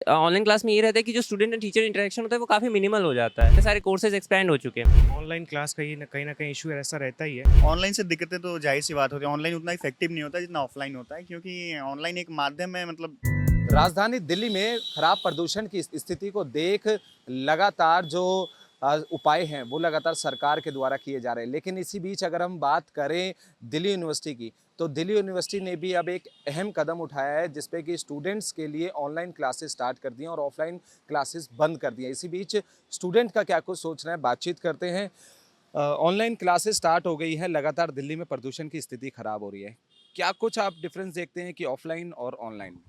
Online class में ये रहता है कि जो स्टूडेंट एंड टीचर इंटरेक्शन होता है वो काफ़ी मिनिमल हो जाता है। सारे कोर्सेज एक्सपैंड हो चुके हैं। ऑनलाइन क्लास कहीं न कहीं इश्यू ऐसा रहता ही है। ऑनलाइन से दिक्कतें तो ज़ाहिर-सी बात होती है। ऑनलाइन उतना इफ़ेक्टिव नहीं होता जितना ऑफ़लाइन होता है, क्योंकि ऑनलाइन एक माध्यम है, मतलब राजधानी दिल्ली में खराब प्रदूषण की स्थिति को देख लगातार जो उपाय हैं वो लगातार सरकार के द्वारा किए जा रहे हैं। लेकिन इसी बीच अगर हम बात करें दिल्ली यूनिवर्सिटी की, तो दिल्ली यूनिवर्सिटी ने भी अब एक अहम कदम उठाया है जिसपे कि स्टूडेंट्स के लिए ऑनलाइन क्लासेस स्टार्ट कर दी हैं और ऑफलाइन क्लासेस बंद कर दी हैं। इसी बीच स्टूडेंट का क्या कुछ सोचना है, बातचीत करते हैं। ऑनलाइन क्लासेस स्टार्ट हो गई है, लगातार दिल्ली में प्रदूषण की स्थिति खराब हो रही है। क्या कुछ आप डिफरेंस देखते हैं कि ऑफलाइन और ऑनलाइन?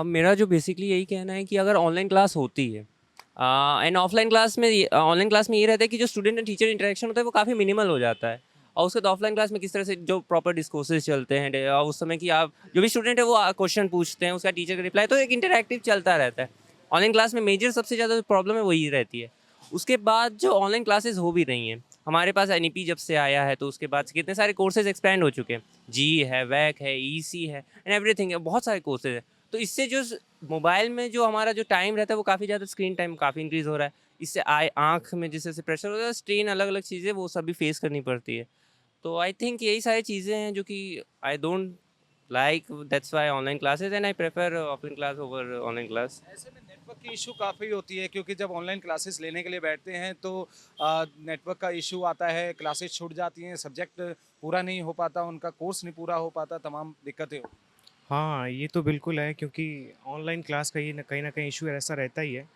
मेरा जो बेसिकली यही कहना है कि अगर ऑनलाइन क्लास होती है एंड ऑनलाइन क्लास में ये रहता है कि जो स्टूडेंट एंड टीचर इंटरेक्शन होता है वो काफ़ी मिनिमल हो जाता है। और उसके बाद ऑफलाइन क्लास में किस तरह से जो प्रॉपर डिस्कोर्सेज चलते हैं और उस समय कि आप जो भी स्टूडेंट है वो क्वेश्चन पूछते हैं, उसका टीचर का रिप्लाई, तो एक इंटरैक्टिव चलता रहता है। ऑनलाइन क्लास में मेजर सबसे ज़्यादा प्रॉब्लम है वही रहती है। उसके बाद जो ऑनलाइन क्लासेस हो भी रही हैं, हमारे पास एनईपी जब से आया है तो उसके बाद से कितने सारे कोर्सेज एक्सपैंड हो चुके हैं। जी है, वैक है, ईसी है एंड एवरीथिंग है, बहुत सारे कोर्सेज हैं। तो इससे जो मोबाइल में जो हमारा जो टाइम रहता है वो काफ़ी ज़्यादा, स्क्रीन टाइम काफ़ी इंक्रीज़ हो रहा है। इससे आए आँख में जिस तरह से प्रेशर होता है, स्ट्रेन, अलग-अलग चीज़ें वो सभी फेस करनी पड़ती है। तो आई थिंक यही सारी चीज़ें हैं जो कि I don't like, that's why online classes and I prefer offline class over online class. ऐसे में नेटवर्क की इशू काफ़ी होती है क्योंकि जब ऑनलाइन क्लासेस लेने के लिए बैठते हैं तो नेटवर्क का इशू आता है, क्लासेस छूट जाती हैं, सब्जेक्ट पूरा नहीं हो पाता, उनका कोर्स नहीं पूरा हो पाता, तमाम दिक्कतें होती हैं। हाँ, ये तो बिल्कुल है क्योंकि ऑनलाइन क्लास कहीं न कहीं इश्यू ऐसा रहता ही है।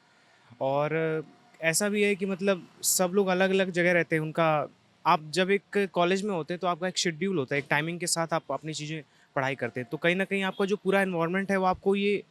और ऐसा भी है कि मतलब सब लोग अलग-अलग जगह रहते हैं। उनका आप जब एक कॉलेज में होते हैं तो आपका एक शेड्यूल होता है, एक टाइमिंग के साथ आप अपनी चीज़ें पढ़ाई करते हैं। तो कहीं न कहीं आपका जो पूरा एनवायरनमेंट है वो आपको ये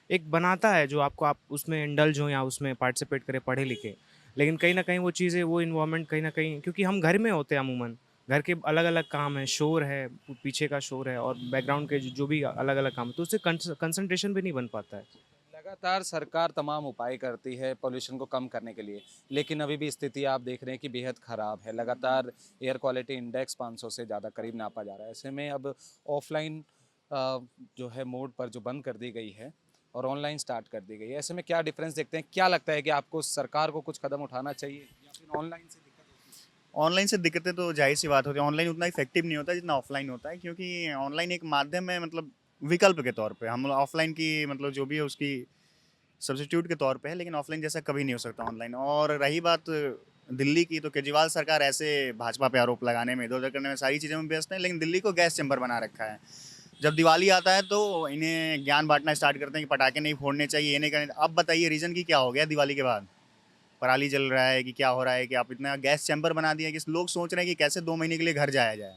एक बनाता है जो आपको आप उसमें इंडल्ज हों या उसमें पार्टिसिपेट करें, पढ़ें-लिखें। लेकिन कहीं न कहीं वो चीज़ें, वो एनवायरनमेंट कहीं न कहीं, क्योंकि हम घर में होते हैं अमूमन, घर के अलग-अलग काम हैं, शोर है, पीछे का शोर है और बैकग्राउंड के जो भी अलग-अलग काम है, तो उससे कंसंट्रेशन भी नहीं बन पाता है। लगातार सरकार तमाम उपाय करती है पॉल्यूशन को कम करने के लिए, लेकिन अभी भी स्थिति आप देख रहे हैं कि बेहद ख़राब है। लगातार एयर क्वालिटी इंडेक्स 500 से ज़्यादा करीब नापा जा रहा है। ऐसे में अब ऑफलाइन जो है मोड पर जो बंद कर दी गई है और ऑनलाइन स्टार्ट कर दी गई है, ऐसे में क्या डिफरेंस देखते हैं? क्या लगता है कि आपको सरकार को कुछ कदम उठाना चाहिए या फिर ऑनलाइन से दिक्कत होती है? ऑनलाइन से दिक्कतें तो ज़ाहिर-सी बात होती है। ऑनलाइन उतना इफ़ेक्टिव नहीं होता जितना ऑफ़लाइन होता है, क्योंकि ऑनलाइन एक माध्यम है, मतलब विकल्प के तौर पे। हम ऑफ़लाइन की मतलब जो भी है उसकी सब्स्टिट्यूट के तौर पे है, लेकिन ऑफ़लाइन जैसा कभी नहीं हो सकता ऑनलाइन। और रही बात दिल्ली की, तो केजरीवाल सरकार ऐसे भाजपा पे आरोप लगाने में, इधर-उधर करने में, सारी चीज़ों में व्यस्त है, लेकिन दिल्ली को गैस चैम्बर बना रखा है। जब दिवाली आता है तो इन्हें ज्ञान बाँटना स्टार्ट करते हैं कि पटाखे नहीं फोड़ने चाहिए, ये नहीं करने। अब बताइए रीज़न कि क्या हो गया दिवाली के बाद? पराली जल रहा है कि क्या हो रहा है कि आप इतना गैस चैम्बर बना दिया कि लोग सोच रहे हैं कि कैसे 2 महीने के लिए घर जाया जाए।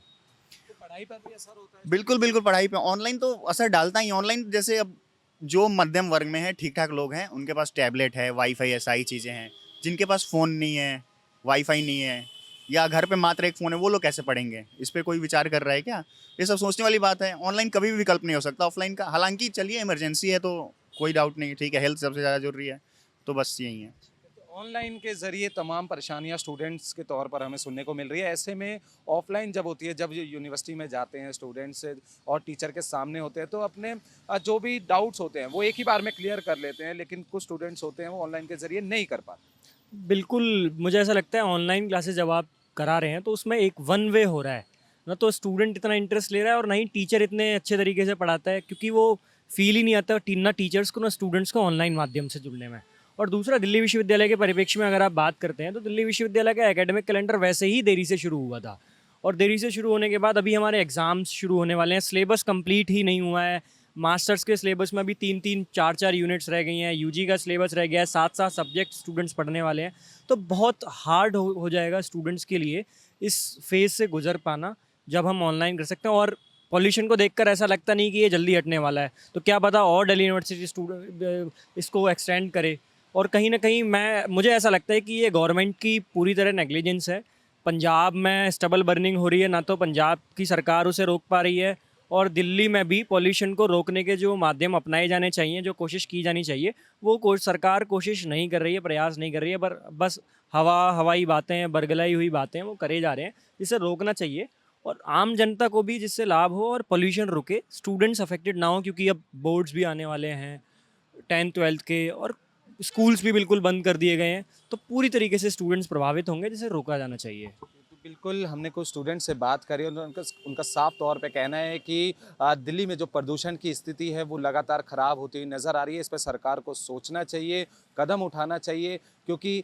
तो पढ़ाई पर भी असर होता है बिल्कुल, स्टूडेंट्स बिल्कुल, का? पढ़ाई पे ऑनलाइन तो असर डालता ही। ऑनलाइन जैसे अब जो मध्यम वर्ग में है, ठीक-ठाक लोग हैं, उनके पास टैबलेट है, वाई-फाई है, सारी चीज़ें हैं। जिनके पास फ़ोन नहीं है, वाई-फाई नहीं है या घर पे मात्र एक फ़ोन है, वो लोग कैसे पढ़ेंगे? इस पे कोई विचार कर रहा है क्या? ये सब सोचने वाली बात है। ऑनलाइन कभी भी विकल्प नहीं हो सकता ऑफ़लाइन का। हालाँकि चलिए इमरजेंसी है तो कोई डाउट नहीं, ठीक है, हेल्थ सबसे ज़्यादा ज़रूरी है। तो बस यही है। तो ऑनलाइन के ज़रिए तमाम परेशानियाँ स्टूडेंट्स के तौर पर हमें सुनने को मिल रही है। ऐसे में ऑफ़लाइन जब होती है, जब यूनिवर्सिटी में जाते हैं स्टूडेंट्स और टीचर के सामने होते हैं, तो अपने जो भी डाउट्स होते हैं, वो एक ही बार में क्लियर कर लेते हैं, लेकिन कुछ स्टूडेंट्स होते हैं, वो ऑनलाइन के ज़रिए नहीं कर पाते। बिल्कुल, मुझे ऐसा लगता है ऑनलाइन क्लासेस जब आप करा रहे हैं तो उसमें एक वन वे हो रहा है। ना तो स्टूडेंट इतना इंटरेस्ट ले रहा है और ना ही टीचर इतने अच्छे तरीके से पढ़ाता है, क्योंकि वो फ़ील ही नहीं आता ना टीचर्स को ना स्टूडेंट्स को ऑनलाइन माध्यम से जुड़ने में। और दूसरा, दिल्ली विश्वविद्यालय के परिप्रेक्ष्य में अगर आप बात करते हैं तो दिल्ली विश्वविद्यालय का एकेडमिक कैलेंडर वैसे ही देरी से शुरू हुआ था। और देरी से शुरू होने के बाद अभी हमारे एग्ज़ाम्स शुरू होने वाले हैं, सिलेबस कंप्लीट ही नहीं हुआ है। मास्टर्स के सिलेबस में अभी 3-3, 4-4 यूनिट्स रह गई हैं, यूजी का सिलेबस रह गया है, 7-7 सब्जेक्ट स्टूडेंट्स पढ़ने वाले हैं। तो बहुत हार्ड हो जाएगा स्टूडेंट्स के लिए इस फेज़ से गुज़र पाना, जब हम ऑनलाइन कर सकते हैं। और पॉल्यूशन को देखकर ऐसा लगता नहीं कि ये जल्दी हटने वाला है, तो क्या पता और दिल्ली यूनिवर्सिटी इसको एक्सटेंड करे। और कहीं न कहीं मुझे ऐसा लगता है कि ये गवर्नमेंट की पूरी तरह नेग्लिजेंस है। पंजाब में स्टबल बर्निंग हो रही है, ना तो पंजाब की सरकार उसे रोक पा रही है, और दिल्ली में भी पॉल्यूशन को रोकने के जो माध्यम अपनाए जाने चाहिए, जो कोशिश की जानी चाहिए, वो सरकार कोशिश नहीं कर रही है, प्रयास नहीं कर रही है, पर बस हवाई बातें, बरगलाई हुई बातें वो करे जा रहे हैं। इसे रोकना चाहिए और आम जनता को भी जिससे लाभ हो और पॉल्यूशन रुके, स्टूडेंट्स अफेक्टेड ना हो, क्योंकि अब बोर्ड्स भी आने वाले हैं, टेंथ ट्वेल्थ के, और स्कूल्स भी बिल्कुल बंद कर दिए गए हैं। तो पूरी तरीके से स्टूडेंट्स प्रभावित होंगे, जिसे रोका जाना चाहिए। तो बिल्कुल हमने कुछ स्टूडेंट से बात करी और उनका उनका साफ तौर पे कहना है कि दिल्ली में जो प्रदूषण की स्थिति है वो लगातार ख़राब होती हुई नज़र आ रही है। इस पर सरकार को सोचना चाहिए, कदम उठाना चाहिए, क्योंकि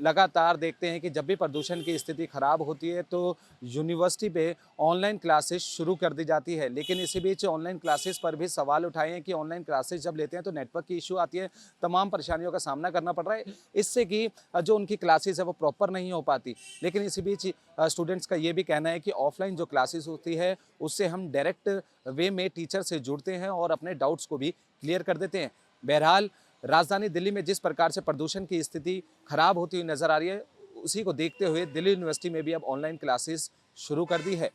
लगातार देखते हैं कि जब भी प्रदूषण की स्थिति ख़राब होती है तो यूनिवर्सिटी पे ऑनलाइन क्लासेस शुरू कर दी जाती है। लेकिन इसी बीच ऑनलाइन क्लासेस पर भी सवाल उठाए हैं कि ऑनलाइन क्लासेस जब लेते हैं तो नेटवर्क की इशू आती है, तमाम परेशानियों का सामना करना पड़ रहा है, इससे कि जो उनकी क्लासेस है वो प्रॉपर नहीं हो पाती। लेकिन इसी बीच स्टूडेंट्स का ये भी कहना है कि ऑफलाइन जो क्लासेस होती है उससे हम डायरेक्ट वे में टीचर से जुड़ते हैं और अपने डाउट्स को भी क्लियर कर देते हैं। बहरहाल राजधानी दिल्ली में जिस प्रकार से प्रदूषण की स्थिति खराब होती हुई नजर आ रही है, उसी को देखते हुए दिल्ली यूनिवर्सिटी में भी अब ऑनलाइन क्लासेस शुरू कर दी है।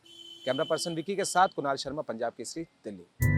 कैमरा पर्सन विकी के साथ कुणाल शर्मा, पंजाब केसरी, दिल्ली।